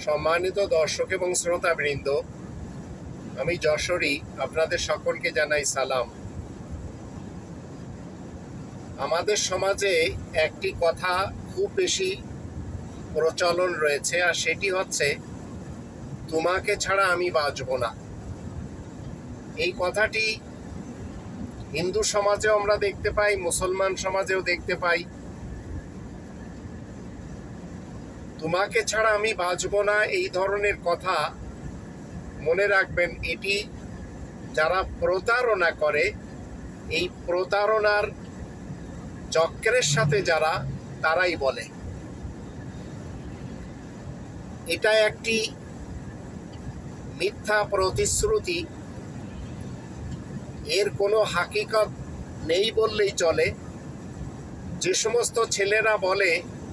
সম্মানিত দর্শক এবং শ্রোতাবৃন্দ, আমি যশোরী আপনাদের সকলকে জানাই সালাম। আমাদের সমাজে একটি কথা খুব বেশি প্রচলন রয়েছে, আর সেটি হচ্ছে তোমাকে ছাড়া আমি বাঁচব না। এই কথাটি হিন্দু সমাজেও আমরা দেখতে পাই, মুসলমান সমাজেও দেখতে পাই। তোমাকে ছাড়া আমি বাঁচব না, এই ধরনের কথা মনে রাখবেন। এটি যারা প্রতারণা করে, এই প্রতারণার চক্রের সাথে যারা, তারাই বলে। এটা একটি মিথ্যা প্রতিশ্রুতি, এর কোনো হাকিকত নেই বললেই চলে। যে সমস্ত ছেলেরা বলে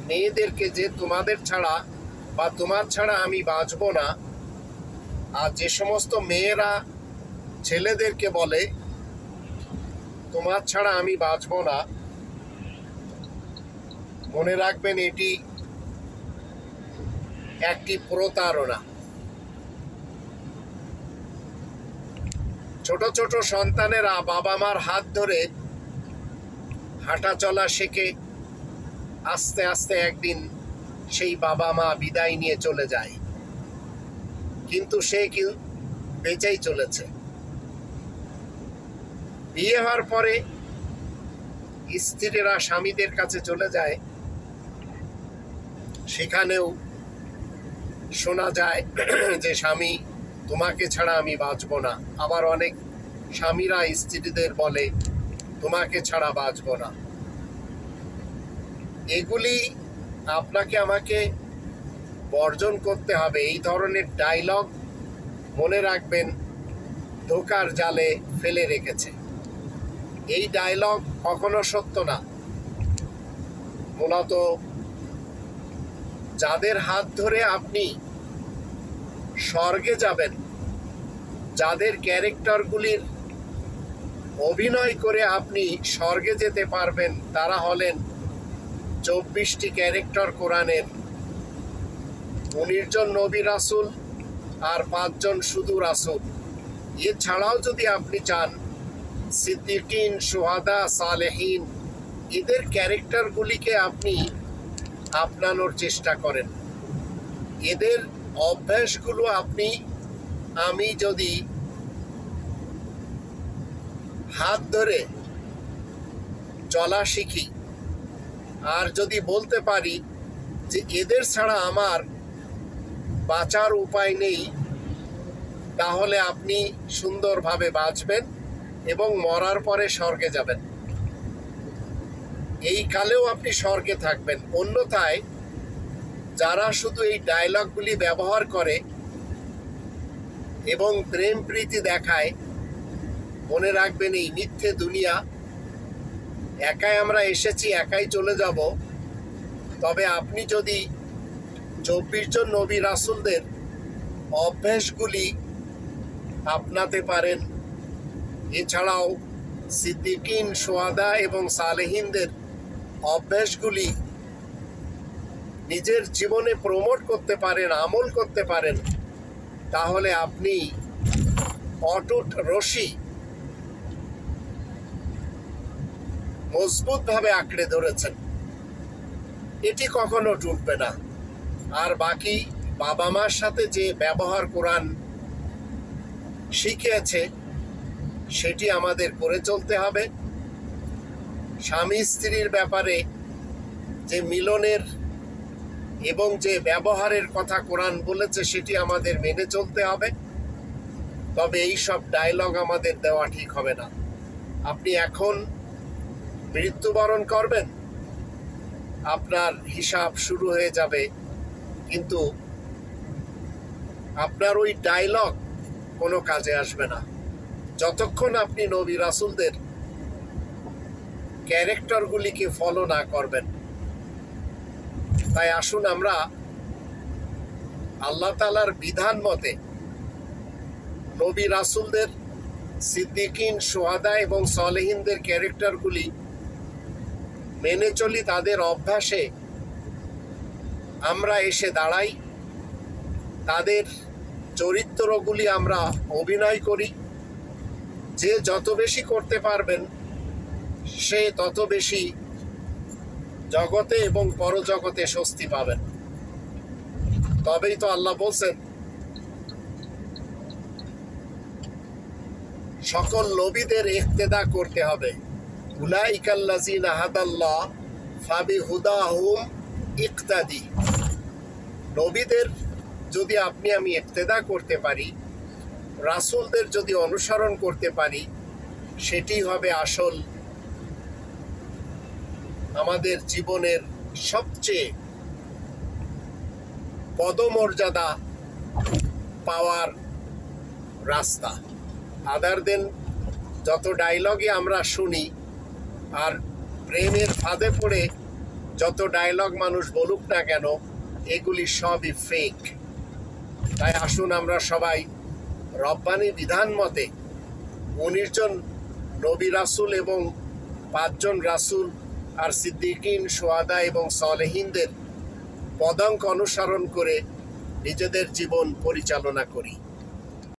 মেয়েদেরকে যে তোমাদের ছাড়া বা তোমার ছাড়া আমি বাঁচব না, আর যে সমস্ত মেয়েরা ছেলেদেরকে বলে তোমার ছাড়া আমি বাঁচব না, মনে রাখবেন এটি একটি প্রতারণা। ছোট ছোট সন্তানেরা বাবা মার হাত ধরে হাঁটা চলা শেখে, আস্তে আস্তে একদিন সেই বাবা মা বিদায় নিয়ে চলে যায়, কিন্তু সে কি বেঁচেই চলেছে। বিয়ে হওয়ার পরে স্ত্রীরা স্বামীদের কাছে চলে যায়, সেখানেও শোনা যায় যে স্বামী তোমাকে ছাড়া আমি বাঁচব না। আবার অনেক স্বামীরা স্ত্রীদের বলে তোমাকে ছাড়া বাঁচব না। এগুলি আপনাকে আমাকে বর্জন করতে হবে। এই ধরনের ডায়লগ মনে রাখবেন ধোঁকার জালে ফেলে রেখেছে। এই ডায়লগ কখনো সত্য না। মূলত যাদের হাত ধরে আপনি স্বর্গে যাবেন, যাদের ক্যারেক্টারগুলির অভিনয় করে আপনি স্বর্গে যেতে পারবেন, তারা হলেন 24টি ক্যারেক্টার কোরআনের, 19 জন নবী রাসূল আর 5 জন শুধু রাসূল। এছাড়াও যদি আপনি চান সিদ্দিকিন, শুহাদা, সালেহিন, এদের ক্যারেক্টারগুলিকে আপনি আপনানোর চেষ্টা করেন। এদের অভ্যাসগুলো আমি যদি হাত ধরে চলা শিখি, আর যদি বলতে পারি যে এদের ছাড়া আমার বাঁচার উপায় নেই, তাহলে আপনি সুন্দরভাবে বাঁচবেন এবং মরার পরে স্বর্গে যাবেন। এই কালেও আপনি স্বর্গে থাকবেন। অন্যথায় যারা শুধু এই ডায়লগগুলি ব্যবহার করে এবং প্রেম প্রীতি দেখায়, মনে রাখবেন এই মিথ্যে দুনিয়া, একাই আমরা এসেছি, একাই চলে যাব। তবে আপনি যদি 24 জন নবী রাসূলদের অভ্যাসগুলি আপনাতে পারেন, এছাড়াও সিদ্দিকিন, শুহাদা এবং সালেহিনদের অভ্যাসগুলি নিজের জীবনে প্রমোট করতে পারেন, আমল করতে পারেন, তাহলে আপনি অটুট রশি মজবুতভাবে আঁকড়ে ধরেছেন, এটি কখনো টুটবে না। আর বাকি বাবা মার সাথে যে ব্যবহার কোরআন শিখিয়েছে, সেটি আমাদের করে চলতে হবে। স্বামী স্ত্রীর ব্যাপারে যে মিলনের এবং যে ব্যবহারের কথা কোরআন বলেছে, সেটি আমাদের মেনে চলতে হবে। তবে এই সব ডায়লগ আমাদের দেওয়া ঠিক হবে না। আপনি এখন মৃত্যুবরণ করবেন, আপনার হিসাব শুরু হয়ে যাবে, কিন্তু আপনার ওই ডায়লগ কোনো কাজে আসবে না যতক্ষণ আপনি নবী রাসূলদের ক্যারেক্টারগুলিকে ফলো না করবেন। তাই আসুন আমরা আল্লাহ তাআলার বিধান মতে নবী রাসূলদের, সিদ্দিকিন, শুহাদা এবং সালেহিনদের ক্যারেক্টারগুলি মেনে চলি, তাদের অভ্যাসে আমরা এসে দাঁড়াই তাদের চরিত্রগুলি আমরা অভিনয় করি। যে যত বেশি করতে পারবেন সে তত বেশি জগতে এবং পরজগতে স্বস্তি পাবেন। তবেই তো আল্লাহ বলছেন সকল নবীদের ইক্তেদা করতে হবে। উলাইকাল্লাযিনা হাদাল্লাহ ফাবিহুদাহুম ইক্তাদি। নবীদের যদি আপনি আমি ইক্তেদা করতে পারি, রাসূলদের যদি অনুসরণ করতে পারি, সেটি হবে আসল আমাদের জীবনের সবচেয়ে পদমর্যাদা পাওয়ার রাস্তা। আদার দেন যত ডায়লগে আমরা শুনি আর প্রেমের ফাঁদে পড়ে যত ডায়লগ মানুষ বলুক না কেন, এগুলি সবই ফেক। তাই আসুন আমরা সবাই রব্বানি বিধান মতে 19 জন নবী রাসূল এবং 5 জন রাসূল আর সিদ্দিকিন, শুহাদা এবং সালেহিনদের পদাঙ্ক অনুসরণ করে নিজেদের জীবন পরিচালনা করি।